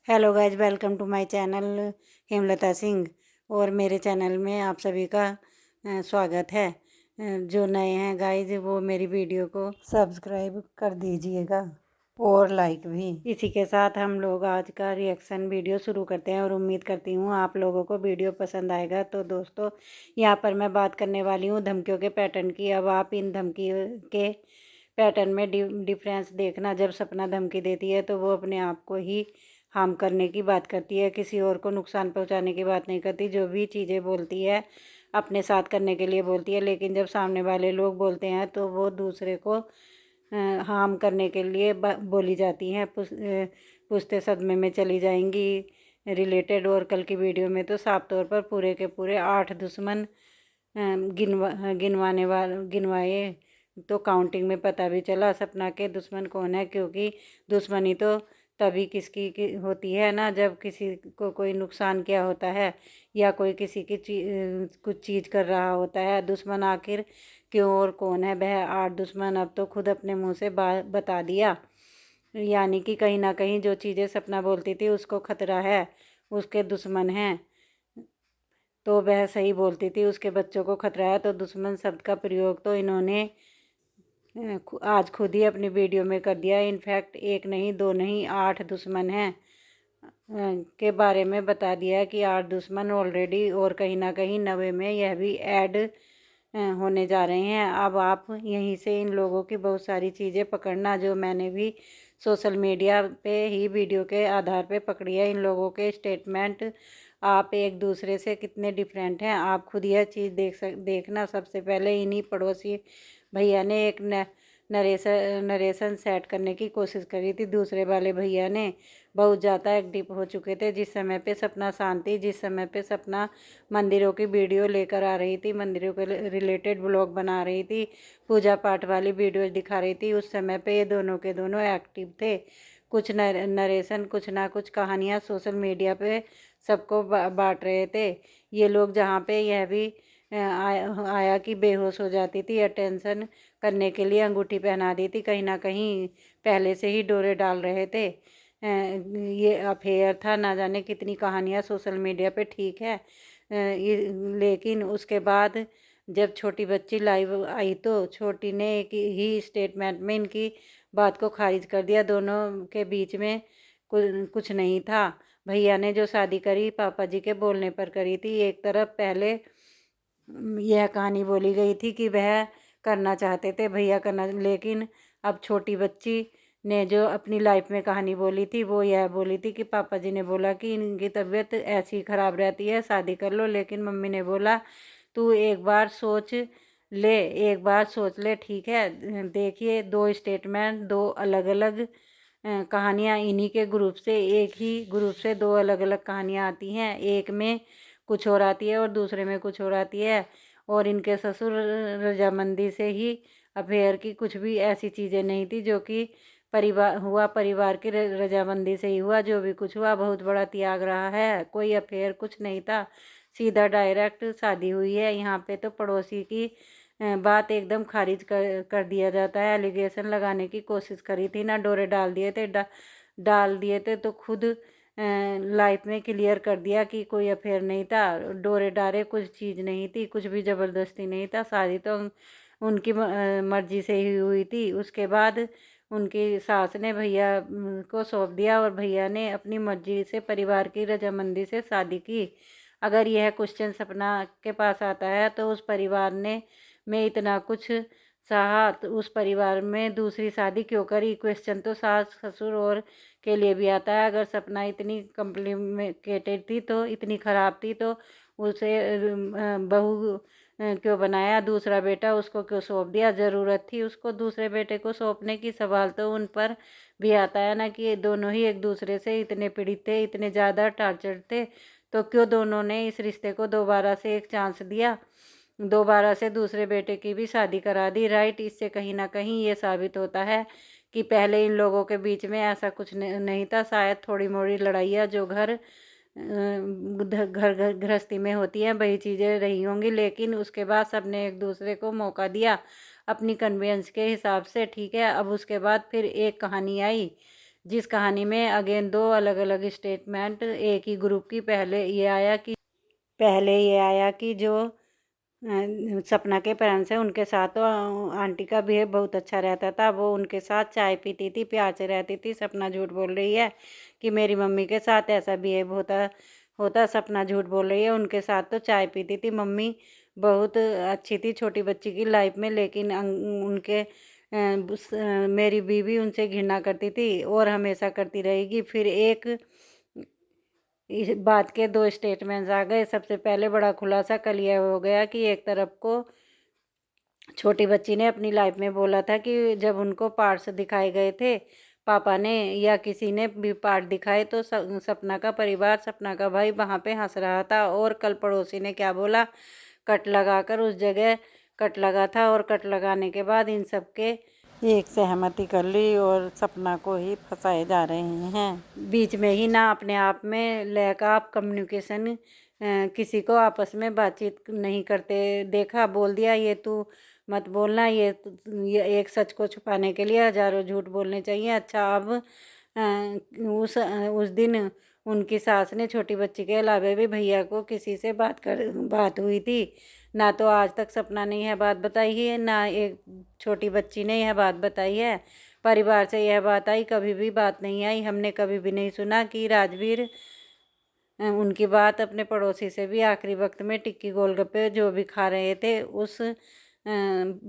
Hello guys, welcome to my channel Hemlata Singh. और मेरे channel में आप सभी का स्वागत है। जो नए हैं गाइज वो मेरी वीडियो को सब्सक्राइब कर दीजिएगा और लाइक भी। इसी के साथ हम लोग आज का रिएक्शन वीडियो शुरू करते हैं और उम्मीद करती हूँ आप लोगों को वीडियो पसंद आएगा। तो दोस्तों, यहाँ पर मैं बात करने वाली हूँ धमकियों के पैटर्न की। अब आप इन धमकी के पैटर्न में डिफरेंस देखना। जब सपना धमकी देती है तो वो अपने आप को ही हार्म करने की बात करती है, किसी और को नुकसान पहुंचाने की बात नहीं करती। जो भी चीज़ें बोलती है अपने साथ करने के लिए बोलती है, लेकिन जब सामने वाले लोग बोलते हैं तो वो दूसरे को हार्म करने के लिए बोली जाती हैं। पुश्ते सदमे में चली जाएंगी रिलेटेड। और कल की वीडियो में तो साफ तौर पर पूरे के पूरे 8 दुश्मन गिनवाए। तो काउंटिंग में पता भी चला सपना के दुश्मन कौन है, क्योंकि दुश्मनी तो तभी किसकी होती है ना, जब किसी को कोई नुकसान किया होता है या कोई किसी की कुछ चीज़ कर रहा होता है। दुश्मन आखिर क्यों और कौन है? वह 8 दुश्मन अब तो खुद अपने मुंह से बता दिया। यानी कि कहीं ना कहीं जो चीज़ें सपना बोलती थी उसको खतरा है, उसके दुश्मन हैं। तो वह सही बोलती थी, उसके बच्चों को खतरा है। तो दुश्मन शब्द का प्रयोग तो इन्होंने आज खुद ही अपनी वीडियो में कर दिया। इनफैक्ट एक नहीं, दो नहीं, 8 दुश्मन हैं के बारे में बता दिया कि 8 दुश्मन ऑलरेडी, और कहीं ना कहीं 90 में यह भी ऐड होने जा रहे हैं। अब आप यहीं से इन लोगों की बहुत सारी चीज़ें पकड़ना, जो मैंने भी सोशल मीडिया पे ही वीडियो के आधार पे पकड़ी है। इन लोगों के स्टेटमेंट आप एक दूसरे से कितने डिफरेंट हैं, आप खुद यह चीज़ देखना। सबसे पहले इन्हीं पड़ोसी भैया ने एक नरेशन सेट करने की कोशिश करी थी। दूसरे वाले भैया ने बहुत ज़्यादा एक्टिव हो चुके थे जिस समय पे सपना शांति, जिस समय पे सपना मंदिरों की वीडियो लेकर आ रही थी, मंदिरों के रिलेटेड ब्लॉग बना रही थी, पूजा पाठ वाली वीडियोज दिखा रही थी। उस समय पे ये दोनों के दोनों एक्टिव थे। कुछ नरेशन, कुछ ना कुछ कहानियाँ सोशल मीडिया पे सबको बांट रहे थे। ये लोग जहाँ पे यह भी आया कि बेहोश हो जाती थी, अटेंशन करने के लिए अंगूठी पहना दी थी, कहीं ना कहीं पहले से ही डोरे डाल रहे थे। ये अफेयर था, ना जाने कितनी कहानियाँ सोशल मीडिया पे। ठीक है, लेकिन उसके बाद जब छोटी बच्ची लाइव आई तो छोटी ने एक ही स्टेटमेंट में इनकी बात को खारिज कर दिया। दोनों के बीच में कुछ नहीं था। भैया ने जो शादी करी पापा जी के बोलने पर करी थी। एक तरफ पहले यह कहानी बोली गई थी कि वह करना चाहते थे, भैया करना, लेकिन अब छोटी बच्ची ने जो अपनी लाइफ में कहानी बोली थी वो यह बोली थी कि पापा जी ने बोला कि इनकी तबीयत ऐसी ख़राब रहती है, शादी कर लो। लेकिन मम्मी ने बोला तू एक बार सोच ले, एक बार सोच ले। ठीक है, देखिए, 2 स्टेटमेंट, 2 अलग अलग कहानियाँ। इन्हीं के ग्रुप से, एक ही ग्रुप से 2 अलग अलग कहानियाँ आती हैं। एक में कुछ और आती है और दूसरे में कुछ और आती है। और इनके ससुर रजामंदी से ही अफेयर की कुछ भी ऐसी चीज़ें नहीं थी जो कि परिवार की रजामंदी से ही हुआ। जो भी कुछ हुआ बहुत बड़ा त्याग रहा है, कोई अफेयर कुछ नहीं था, सीधा डायरेक्ट शादी हुई है। यहाँ पे तो पड़ोसी की बात एकदम खारिज कर दिया जाता है। एलिगेशन लगाने की कोशिश करी थी ना, डोरे डाल दिए थे तो खुद लाइफ में क्लियर कर दिया कि कोई अफेयर नहीं था। डोरे डारे कुछ चीज़ नहीं थी, कुछ भी ज़बरदस्ती नहीं था। शादी तो उनकी मर्जी से ही हुई थी। उसके बाद उनकी सास ने भैया को सौंप दिया और भैया ने अपनी मर्जी से परिवार की रजामंदी से शादी की। अगर यह क्वेश्चन सपना के पास आता है तो उस परिवार ने में इतना कुछ सहा तो उस परिवार में दूसरी शादी क्यों करी? क्वेश्चन तो सास ससुर और के लिए भी आता है। अगर सपना इतनी कॉम्प्लिकेटेड थी, तो इतनी ख़राब थी, तो उसे बहू क्यों बनाया? दूसरा बेटा उसको क्यों सौंप दिया? ज़रूरत थी उसको दूसरे बेटे को सौंपने की? सवाल तो उन पर भी आता है ना कि दोनों ही एक दूसरे से इतने पीड़ित थे, इतने ज़्यादा टार्चर थे, तो क्यों दोनों ने इस रिश्ते को दोबारा से एक चांस दिया, दोबारा से दूसरे बेटे की भी शादी करा दी? राइट। इससे कहीं ना कहीं ये साबित होता है कि पहले इन लोगों के बीच में ऐसा कुछ नहीं था। शायद थोड़ी मोड़ी लड़ाइयाँ जो घर गृहस्थी में होती हैं वही चीज़ें रही होंगी, लेकिन उसके बाद सबने एक दूसरे को मौका दिया अपनी कन्वेंस के हिसाब से। ठीक है, अब उसके बाद फिर एक कहानी आई जिस कहानी में अगेन दो अलग अलग स्टेटमेंट एक ही ग्रुप की। पहले ये आया कि जो सपना के पेरेंट्स हैं उनके साथ तो आंटी का बिहेव बहुत अच्छा रहता था, वो उनके साथ चाय पीती थी, प्यार से रहती थी। सपना झूठ बोल रही है कि मेरी मम्मी के साथ ऐसा बिहेव होता। सपना झूठ बोल रही है, उनके साथ तो चाय पीती थी। मम्मी बहुत अच्छी थी छोटी बच्ची की लाइफ में, लेकिन मेरी बीवी उनसे घृणा करती थी और हमेशा करती रहेगी। फिर एक इस बात के दो स्टेटमेंट्स आ गए। सबसे पहले बड़ा खुलासा कल यह हो गया कि एक तरफ को छोटी बच्ची ने अपनी लाइफ में बोला था कि जब उनको पार्ट्स दिखाए गए थे पापा ने या किसी ने भी पार्ट दिखाए तो सपना का परिवार, सपना का भाई वहाँ पे हंस रहा था। और कल पड़ोसी ने क्या बोला, कट लगाकर उस जगह कट लगा था और कट लगाने के बाद इन सब के एक सहमति कर ली और सपना को ही फंसाए जा रहे हैं। बीच में ही ना अपने आप में लैक ऑफ कम्युनिकेशन, किसी को आपस में बातचीत नहीं करते देखा। बोल दिया ये तू मत बोलना, ये एक सच को छुपाने के लिए हजारों झूठ बोलने चाहिए। अच्छा अब उस दिन उनकी सास ने छोटी बच्ची के अलावा भी भैया को किसी से बात हुई थी। ना तो आज तक सपना ने यह बात बताई है, ना एक छोटी बच्ची ने यह बात बताई है। परिवार से यह बात आई, कभी भी बात नहीं आई। हमने कभी भी नहीं सुना कि राजवीर उनकी बात अपने पड़ोसी से भी आखिरी वक्त में टिक्की गोलगप्पे जो भी खा रहे थे उस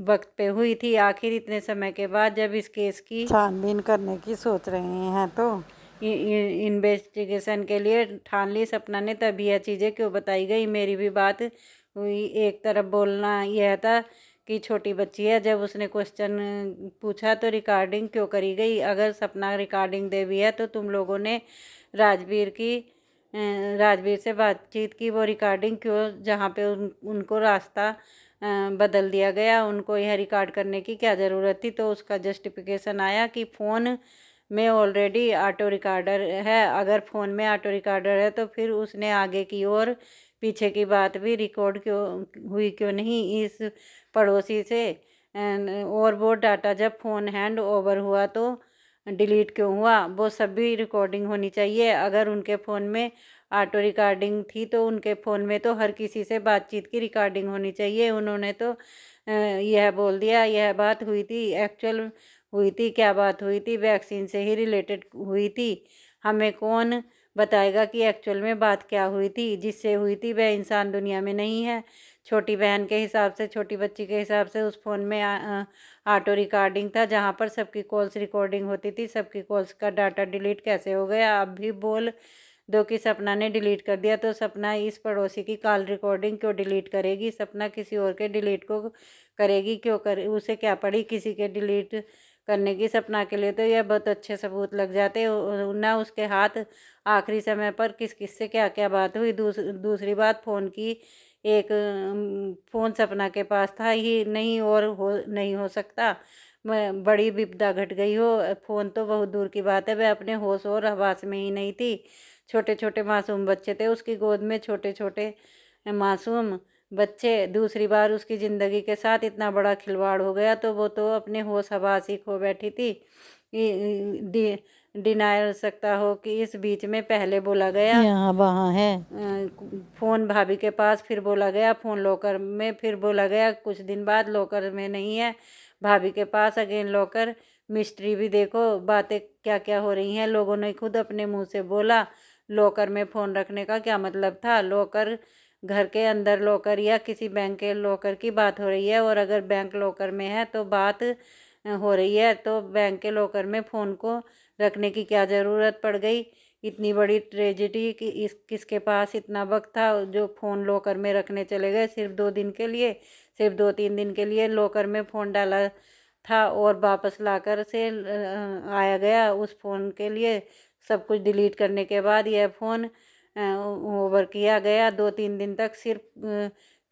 वक्त पे हुई थी। आखिर इतने समय के बाद जब इस केस की छानबीन करने की सोच रहे हैं तो इन्वेस्टिगेशन के लिए ठान ली सपना ने, तभी यह चीज़ें क्यों बताई गई। मेरी भी बात हुई। एक तरफ बोलना यह था कि छोटी बच्ची है, जब उसने क्वेश्चन पूछा तो रिकॉर्डिंग क्यों करी गई। अगर सपना रिकॉर्डिंग दे भी है तो तुम लोगों ने राजवीर से बातचीत की, वो रिकॉर्डिंग क्यों, जहाँ पे उनको रास्ता बदल दिया गया, उनको यह रिकॉर्ड करने की क्या ज़रूरत थी। तो उसका जस्टिफिकेशन आया कि फ़ोन में ऑलरेडी ऑटो रिकॉर्डर है। अगर फ़ोन में ऑटो रिकॉर्डर है तो फिर उसने आगे की और पीछे की बात भी रिकॉर्ड क्यों नहीं इस पड़ोसी से। और वो डाटा जब फ़ोन हैंड ओवर हुआ तो डिलीट क्यों हुआ, वो सभी रिकॉर्डिंग होनी चाहिए। अगर उनके फ़ोन में ऑटो रिकॉर्डिंग थी तो उनके फ़ोन में तो हर किसी से बातचीत की रिकॉर्डिंग होनी चाहिए। उन्होंने तो यह बोल दिया यह बात हुई थी, एक्चुअल हुई थी क्या बात हुई थी, वैक्सीन से ही रिलेटेड हुई थी। हमें कौन बताएगा कि एक्चुअल में बात क्या हुई थी। जिससे हुई थी वह इंसान दुनिया में नहीं है। छोटी बहन के हिसाब से, छोटी बच्ची के हिसाब से उस फ़ोन में ऑटो रिकॉर्डिंग था जहाँ पर सबकी कॉल्स रिकॉर्डिंग होती थी। सबकी कॉल्स का डाटा डिलीट कैसे हो गया। अब भी बोल दो कि सपना ने डिलीट कर दिया तो सपना इस पड़ोसी की कॉल रिकॉर्डिंग क्यों डिलीट करेगी। सपना किसी और के डिलीट को करेगी क्यों, उसे क्या पड़ी किसी के डिलीट करने की। सपना के लिए तो यह बहुत अच्छे सबूत लग जाते ना उसके हाथ। आखिरी समय पर किस किस से क्या क्या बात हुई। दूसरी बात, फ़ोन की एक फ़ोन सपना के पास था ही नहीं और नहीं हो सकता। बड़ी विपदा घट गई हो, फ़ोन तो बहुत दूर की बात है, वह अपने होश और हवास में ही नहीं थी। छोटे छोटे मासूम बच्चे थे उसकी गोद में, छोटे छोटे मासूम बच्चे। दूसरी बार उसकी ज़िंदगी के साथ इतना बड़ा खिलवाड़ हो गया तो वो तो अपने होश हवास ही खो बैठी थी। डिनायर सकता हो कि इस बीच में पहले बोला गया यहाँ वहाँ है फ़ोन भाभी के पास, फिर बोला गया फ़ोन लॉकर में, फिर बोला गया कुछ दिन बाद लॉकर में नहीं है भाभी के पास, अगेन लॉकर। मिस्ट्री भी देखो बातें क्या क्या हो रही हैं। लोगों ने खुद अपने मुंह से बोला लॉकर में फ़ोन रखने का क्या मतलब था। लॉकर घर के अंदर लॉकर या किसी बैंक के लॉकर की बात हो रही है, और अगर बैंक लॉकर में है तो बात हो रही है तो बैंक के लॉकर में फ़ोन को रखने की क्या ज़रूरत पड़ गई। इतनी बड़ी ट्रेजिडी कि किसके पास इतना वक्त था जो फ़ोन लॉकर में रखने चले गए सिर्फ 2 दिन के लिए, सिर्फ 2-3 दिन के लिए लॉकर में फ़ोन डाला था और वापस लाकर से आया गया उस फ़ोन के लिए। सब कुछ डिलीट करने के बाद यह फ़ोन ओवर किया गया 2-3 दिन तक। सिर्फ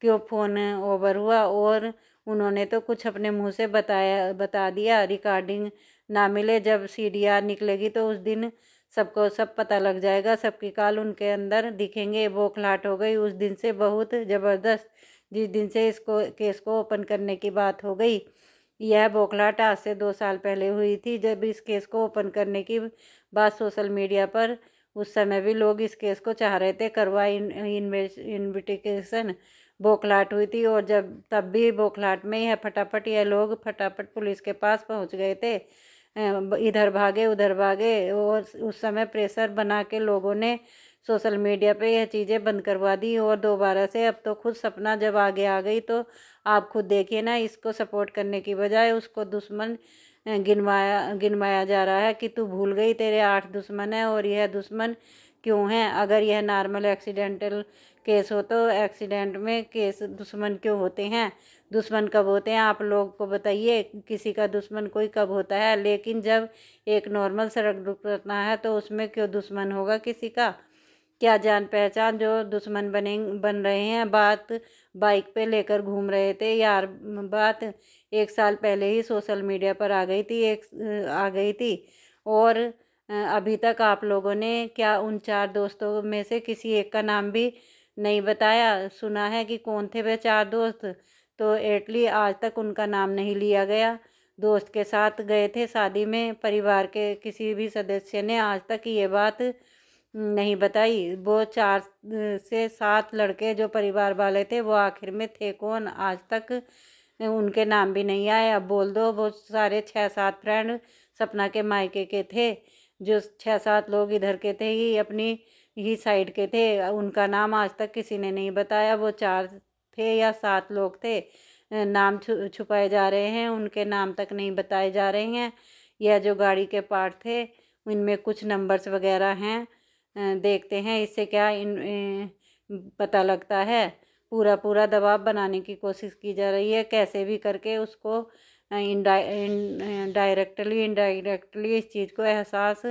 क्यों फ़ोन ओवर हुआ, और उन्होंने तो कुछ अपने मुंह से बता दिया। रिकॉर्डिंग ना मिले, जब CDR निकलेगी तो उस दिन सबको सब पता लग जाएगा, सबकी कॉल उनके अंदर दिखेंगे। बौखलाहट हो गई उस दिन से बहुत ज़बरदस्त, जिस दिन से इसको केस को ओपन करने की बात हो गई। यह बौखलाहट आज से 2 साल पहले हुई थी जब इस केस को ओपन करने की बात सोशल मीडिया पर उस समय भी लोग इस केस को चाह रहे थे करवा इन्वेस्टिगेशन बौखलाहट हुई थी। और जब तब भी बौखलाहट में यह फटाफट यह लोग फटाफट पुलिस के पास पहुंच गए थे। इधर भागे उधर भागे और उस समय प्रेशर बना के लोगों ने सोशल मीडिया पे यह चीज़ें बंद करवा दी। और दोबारा से अब तो खुद सपना जब आगे आ गई तो आप खुद देखिए ना, इसको सपोर्ट करने की बजाय उसको दुश्मन गिनवाया जा रहा है कि तू भूल गई तेरे 8 दुश्मन हैं। और यह दुश्मन क्यों हैं? अगर यह नॉर्मल एक्सीडेंटल केस हो तो एक्सीडेंट में केस दुश्मन क्यों होते हैं? दुश्मन कब होते हैं आप लोग को बताइए? किसी का दुश्मन कोई कब होता है? लेकिन जब एक नॉर्मल सड़क दुर्घटना है तो उसमें क्यों दुश्मन होगा किसी का? क्या जान पहचान जो दुश्मन बन रहे हैं? बात बाइक पे लेकर घूम रहे थे यार। बात 1 साल पहले ही सोशल मीडिया पर आ गई थी। और अभी तक आप लोगों ने क्या उन 4 दोस्तों में से किसी एक का नाम भी नहीं बताया? सुना है कि कौन थे वे 4 दोस्त, तो एटली आज तक उनका नाम नहीं लिया गया। दोस्त के साथ गए थे शादी में, परिवार के किसी भी सदस्य ने आज तक ये बात नहीं बताई। वो 4 से 7 लड़के जो परिवार वाले थे वो आखिर में थे कौन? आज तक उनके नाम भी नहीं आए। अब बोल दो वो सारे 6-7 फ्रेंड सपना के मायके के थे, जो 6-7 लोग इधर के थे ही अपनी ही साइड के थे, उनका नाम आज तक किसी ने नहीं बताया। वो 4 थे या 7 लोग थे, नाम छुपाए जा रहे हैं, उनके नाम तक नहीं बताए जा रहे हैं। यह जो गाड़ी के पार्ट थे उनमें कुछ नंबर्स वगैरह हैं, देखते हैं इससे क्या पता लगता है। पूरा पूरा दबाव बनाने की कोशिश की जा रही है, कैसे भी करके उसको इनडायरेक्टली इस चीज़ को एहसास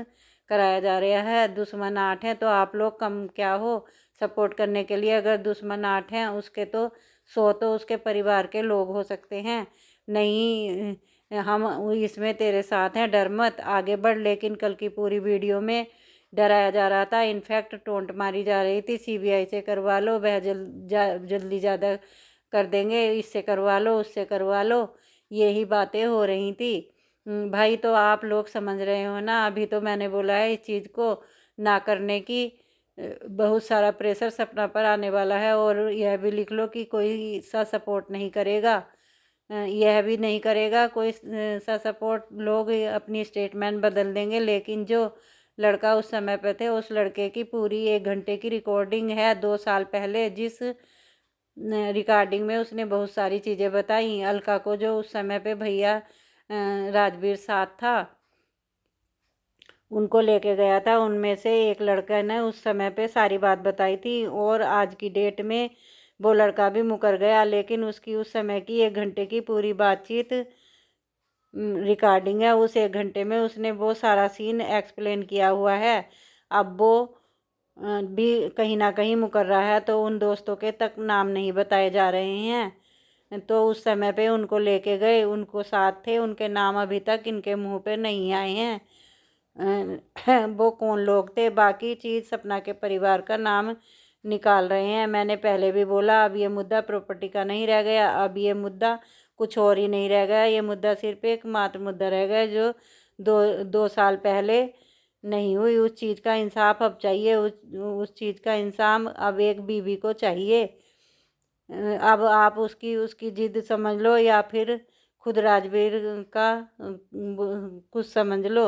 कराया जा रहा है। दुश्मन 8 हैं तो आप लोग कम क्या हो सपोर्ट करने के लिए? अगर दुश्मन 8 हैं उसके तो 100 तो उसके परिवार के लोग हो सकते हैं। नहीं, हम इसमें तेरे साथ हैं, डर मत, आगे बढ़। लेकिन कल की पूरी वीडियो में डराया जा रहा था, इनफैक्ट टोंट मारी जा रही थी, सीबीआई से करवा लो, वह जल्दी ज़्यादा कर देंगे, इससे करवा लो उससे करवा लो, यही बातें हो रही थी। भाई तो आप लोग समझ रहे हो ना? अभी तो मैंने बोला है इस चीज़ को ना करने की। बहुत सारा प्रेशर सपना पर आने वाला है। और यह भी लिख लो कि कोई सा सपोर्ट नहीं करेगा, यह भी नहीं करेगा कोई सा सपोर्ट। लोग अपनी स्टेटमेंट बदल देंगे, लेकिन जो लड़का उस समय पे थे उस लड़के की पूरी 1 घंटे की रिकॉर्डिंग है 2 साल पहले, जिस रिकॉर्डिंग में उसने बहुत सारी चीज़ें बताई। अलका को जो उस समय पे भैया राजवीर साथ था उनको लेके गया था, उनमें से एक लड़का ने उस समय पे सारी बात बताई थी। और आज की डेट में वो लड़का भी मुकर गया, लेकिन उसकी उस समय की 1 घंटे की पूरी बातचीत रिकॉर्डिंग है। उस 1 घंटे में उसने वो सारा सीन एक्सप्लेन किया हुआ है। अब वो भी कहीं ना कहीं मुकर रहा है, तो उन दोस्तों के तक नाम नहीं बताए जा रहे हैं। तो उस समय पे उनको लेके गए, उनको साथ थे, उनके नाम अभी तक इनके मुंह पे नहीं आए हैं। वो कौन लोग थे? बाकी चीज़ सपना के परिवार का नाम निकाल रहे हैं। मैंने पहले भी बोला, अब ये मुद्दा प्रॉपर्टी का नहीं रह गया, अब ये मुद्दा कुछ और ही नहीं रह गया। ये मुद्दा सिर्फ एक मात्र मुद्दा रह गया जो 2 साल पहले नहीं हुई। उस चीज़ का इंसाफ अब चाहिए, उस चीज़ का इंसाफ अब एक बीवी को चाहिए। अब आप उसकी उसकी जिद समझ लो या फिर खुद राजवीर का कुछ समझ लो।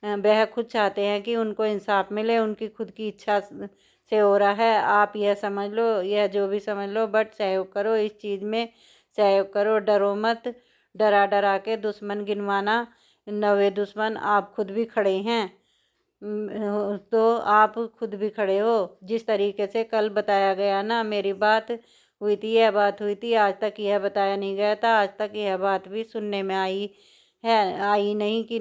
वह खुद चाहते हैं कि उनको इंसाफ मिले, उनकी खुद की इच्छा से हो रहा है। आप यह समझ लो, यह जो भी समझ लो, बट सहयोग करो, इस चीज़ में सहयोग करो, डरो मत। डरा डरा के दुश्मन गिनवाना, नवे दुश्मन आप खुद भी खड़े हैं। तो आप खुद भी खड़े हो। जिस तरीके से कल बताया गया ना, मेरी बात हुई थी, यह बात हुई थी, आज तक यह बताया नहीं गया था। आज तक यह बात भी सुनने में आई नहीं कि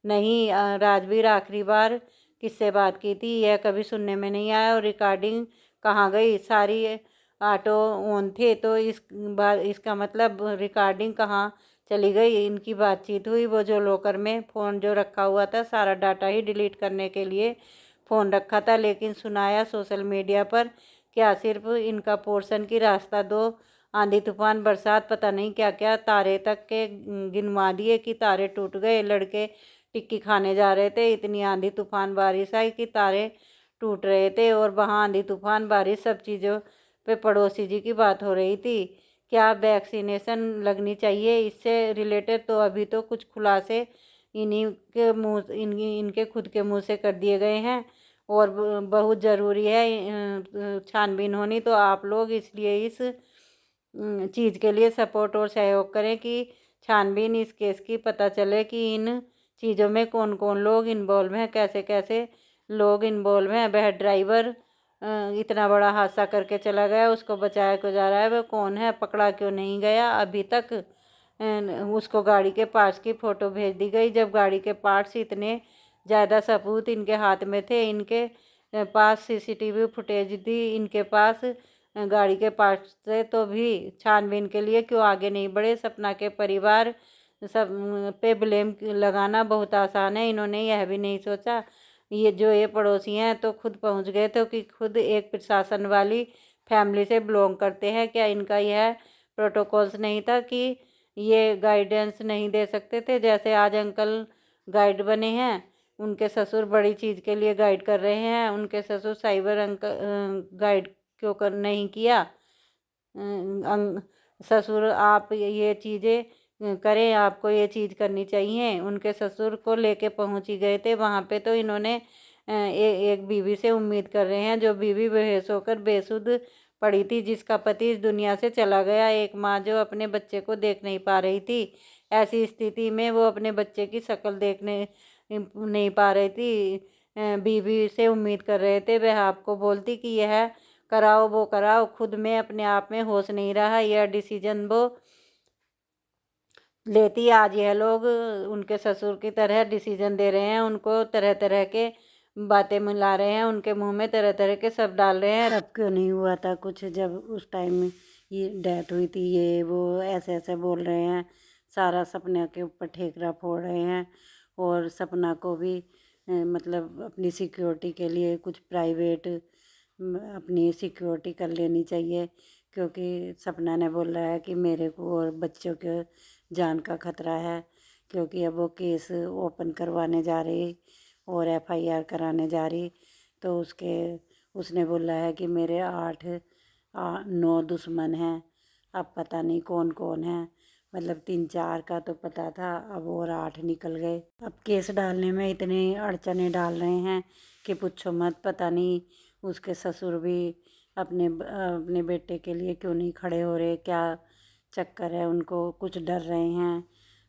नहीं राजवीर आखिरी बार किससे बात की थी, यह कभी सुनने में नहीं आया। और रिकॉर्डिंग कहाँ गई? सारी ऑटो ऑन थे, तो इसका मतलब रिकॉर्डिंग कहाँ चली गई? इनकी बातचीत हुई, वो जो लॉकर में फ़ोन जो रखा हुआ था, सारा डाटा ही डिलीट करने के लिए फ़ोन रखा था, लेकिन सुनाया सोशल मीडिया पर क्या सिर्फ इनका पोर्शन की रास्ता दो, आंधी तूफान बरसात पता नहीं क्या क्या तारे तक के गिनवा दिए कि तारे टूट गए, लड़के टिक्की खाने जा रहे थे, इतनी आंधी तूफान बारिश आई कि तारे टूट रहे थे। और वहाँ आंधी तूफान बारिश सब चीज़ों पे पड़ोसी जी की बात हो रही थी। क्या वैक्सीनेशन लगनी चाहिए इससे रिलेटेड? तो अभी तो कुछ खुलासे इन्हीं के मुँह इनके खुद के मुँह से कर दिए गए हैं और बहुत ज़रूरी है छानबीन होनी। तो आप लोग इसलिए इस चीज़ के लिए सपोर्ट और सहयोग करें कि छानबीन इस केस की पता चले कि इन चीज़ों में कौन कौन लोग इन्वॉल्व हैं, कैसे कैसे लोग इन्वॉल्व हैं। वह ड्राइवर इतना बड़ा हादसा करके चला गया, उसको बचाया क्यों जा रहा है? वह कौन है? पकड़ा क्यों नहीं गया अभी तक? उसको गाड़ी के पार्ट्स की फ़ोटो भेज दी गई, जब गाड़ी के पार्ट्स इतने ज़्यादा सबूत इनके हाथ में थे। इनके पास सीसीटीवी फुटेज थी इनके पास गाड़ी के पार्ट्स से, तो भी छानबीन के लिए क्यों आगे नहीं बढ़े? सपना के परिवार सब पे ब्लेम लगाना बहुत आसान है। इन्होंने यह भी नहीं सोचा, ये पड़ोसी हैं तो खुद पहुंच गए थे कि खुद एक प्रशासन वाली फैमिली से बिलोंग करते हैं। क्या इनका यह प्रोटोकॉल्स नहीं था कि ये गाइडेंस नहीं दे सकते थे? जैसे आज अंकल गाइड बने हैं, उनके ससुर बड़ी चीज़ के लिए गाइड कर रहे हैं, उनके ससुर साइबर अंकल गाइड क्यों कर नहीं किया? ससुर आप ये चीज़ें करें, आपको ये चीज़ करनी चाहिए। उनके ससुर को लेके पहुंच ही गए थे वहाँ पे, तो इन्होंने एक बीवी से उम्मीद कर रहे हैं, जो बीवी बेहोश होकर बेसुध पड़ी थी, जिसका पति इस दुनिया से चला गया। एक माँ जो अपने बच्चे को देख नहीं पा रही थी, ऐसी स्थिति में वो अपने बच्चे की शक्ल देखने नहीं पा रही थी। बीवी से उम्मीद कर रहे थे, वह आपको बोलती कि यह कराओ वो कराओ, खुद में अपने आप में होश नहीं रहा। यह डिसीजन वो लेती। आज यह लोग उनके ससुर की तरह डिसीजन दे रहे हैं, उनको तरह तरह के बातें मिला रहे हैं, उनके मुंह में तरह तरह के सब डाल रहे हैं। अब क्यों नहीं हुआ था कुछ जब उस टाइम में ये डेथ हुई थी? ये वो ऐसे ऐसे बोल रहे हैं, सारा सपना के ऊपर ठेकरा फोड़ रहे हैं। और सपना को भी मतलब अपनी सिक्योरिटी के लिए कुछ प्राइवेट अपनी सिक्योरिटी कर लेनी चाहिए, क्योंकि सपना ने बोला है कि मेरे को और बच्चों के जान का खतरा है। क्योंकि अब वो केस ओपन करवाने जा रही और एफआईआर कराने जा रही, तो उसने बोला है कि मेरे 9 दुश्मन हैं। अब पता नहीं कौन कौन है, मतलब 3-4 का तो पता था, अब और 8 निकल गए। अब केस डालने में इतनी अड़चने डाल रहे हैं कि पूछो मत। पता नहीं उसके ससुर भी अपने बेटे के लिए क्यों नहीं खड़े हो रहे, क्या चक्कर है उनको? कुछ डर रहे हैं।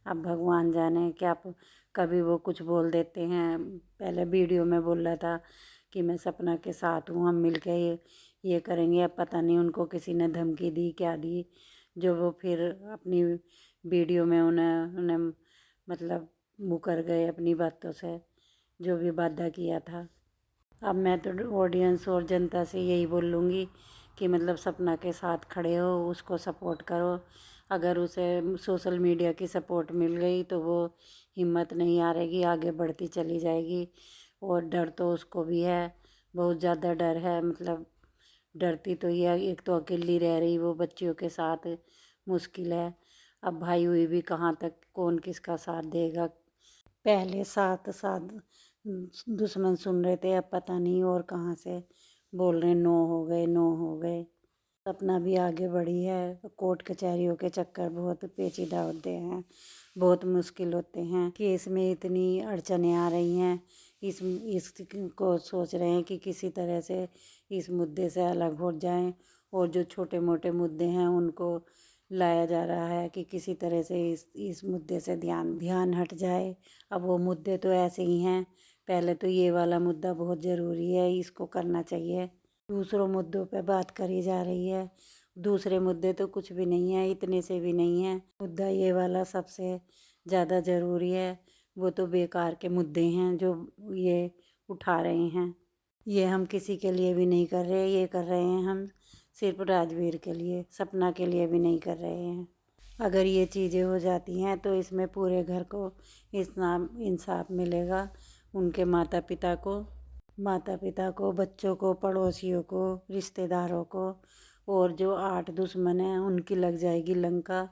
अब भगवान जाने क्या कभी वो कुछ बोल देते हैं। पहले वीडियो में बोल रहा था कि मैं सपना के साथ हूँ, हम मिल के ये करेंगे। अब पता नहीं उनको किसी ने धमकी दी क्या दी, जो वो फिर अपनी वीडियो में उन्हें मतलब मुकर गए अपनी बातों से, जो भी वादा किया था। अब मैं तो ऑडियंस और जनता से यही बोलूँगी कि मतलब सपना के साथ खड़े हो, उसको सपोर्ट करो। अगर उसे सोशल मीडिया की सपोर्ट मिल गई तो वो हिम्मत नहीं हारेगी, आगे बढ़ती चली जाएगी। और डर तो उसको भी है, बहुत ज़्यादा डर है। मतलब डरती तो ये, एक तो अकेली रह रही वो बच्चियों के साथ, मुश्किल है। अब भाई हुई भी कहाँ तक, कौन किसका साथ देगा? पहले साथ साथ दुश्मन सुन रहे थे, अब पता नहीं और कहाँ से बोल रहे 9 हो गए, 9 हो गए। सपना भी आगे बढ़ी है। कोर्ट कचहरियों के चक्कर बहुत पेचीदा होते हैं, बहुत मुश्किल होते हैं। केस में इतनी अड़चनें आ रही हैं, इसको सोच रहे हैं कि किसी तरह से इस मुद्दे से अलग हो जाएं। और जो छोटे मोटे मुद्दे हैं उनको लाया जा रहा है कि किसी तरह से इस मुद्दे से ध्यान हट जाए। अब वो मुद्दे तो ऐसे ही हैं, पहले तो ये वाला मुद्दा बहुत ज़रूरी है, इसको करना चाहिए। दूसरों मुद्दों पे बात करी जा रही है, दूसरे मुद्दे तो कुछ भी नहीं है, इतने से भी नहीं है। मुद्दा ये वाला सबसे ज़्यादा ज़रूरी है। वो तो बेकार के मुद्दे हैं जो ये उठा रहे हैं। ये हम किसी के लिए भी नहीं कर रहे, ये कर रहे हैं हम सिर्फ राजवीर के लिए, सपना के लिए भी नहीं कर रहे हैं। अगर ये चीज़ें हो जाती हैं तो इसमें पूरे घर को इंसाफ मिलेगा। उनके माता पिता को, बच्चों को, पड़ोसियों को, रिश्तेदारों को। और जो 8 दुश्मन हैं उनकी लग जाएगी लंका,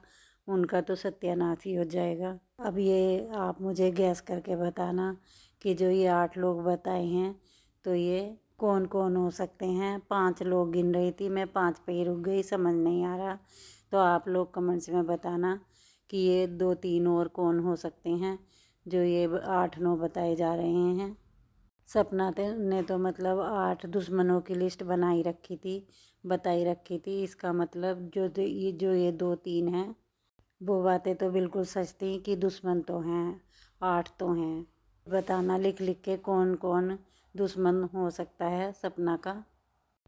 उनका तो सत्यानाश ही हो जाएगा। अब ये आप मुझे गैस करके बताना कि जो ये 8 लोग बताए हैं तो ये कौन कौन हो सकते हैं। 5 लोग गिन रही थी मैं, 5 पे ही रुक गई, समझ नहीं आ रहा। तो आप लोग कमेंट्स में बताना कि ये 2-3 और कौन हो सकते हैं जो ये 8-9 बताए जा रहे हैं। सपना ने तो मतलब 8 दुश्मनों की लिस्ट बनाई रखी थी, बताई रखी थी। इसका मतलब जो ये 2-3 हैं वो बातें तो बिल्कुल सच थी कि दुश्मन तो हैं, 8 तो हैं। बताना लिख लिख के कौन कौन दुश्मन हो सकता है सपना का।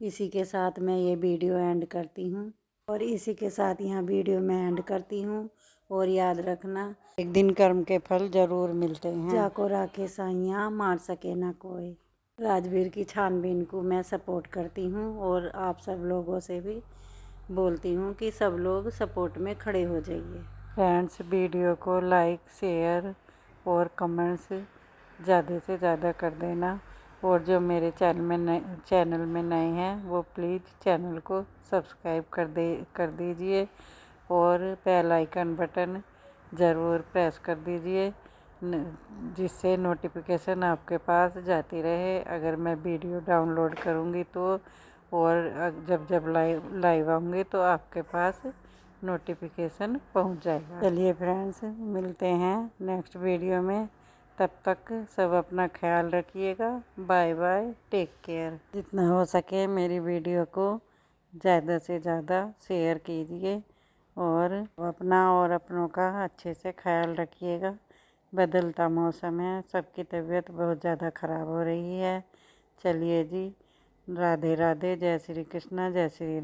इसी के साथ मैं ये वीडियो एंड करती हूँ और इसी के साथ यहाँ वीडियो मैं एंड करती हूँ। और याद रखना, एक दिन कर्म के फल जरूर मिलते हैं। जाको राखे साइयाँ मार सके ना कोई। राजवीर की छानबीन को मैं सपोर्ट करती हूँ और आप सब लोगों से भी बोलती हूँ कि सब लोग सपोर्ट में खड़े हो जाइए। फ्रेंड्स, वीडियो को लाइक, शेयर और कमेंट्स ज़्यादा से ज़्यादा कर देना। और जो मेरे चैनल में नए हैं वो प्लीज़ चैनल को सब्सक्राइब कर दीजिए और बेल आइकन बटन ज़रूर प्रेस कर दीजिए जिससे नोटिफिकेशन आपके पास जाती रहे अगर मैं वीडियो डाउनलोड करूँगी तो। और जब लाइव आऊँगी तो आपके पास नोटिफिकेशन पहुँच जाएगा। चलिए फ्रेंड्स, मिलते हैं नेक्स्ट वीडियो में। तब तक सब अपना ख्याल रखिएगा। Bye bye, take care. जितना हो सके मेरी वीडियो को ज़्यादा से ज़्यादा शेयर कीजिए और अपना और अपनों का अच्छे से ख्याल रखिएगा। बदलता मौसम है, सबकी तबीयत बहुत ज़्यादा ख़राब हो रही है। चलिए जी, राधे राधे, जय श्री कृष्णा, जय श्री राम।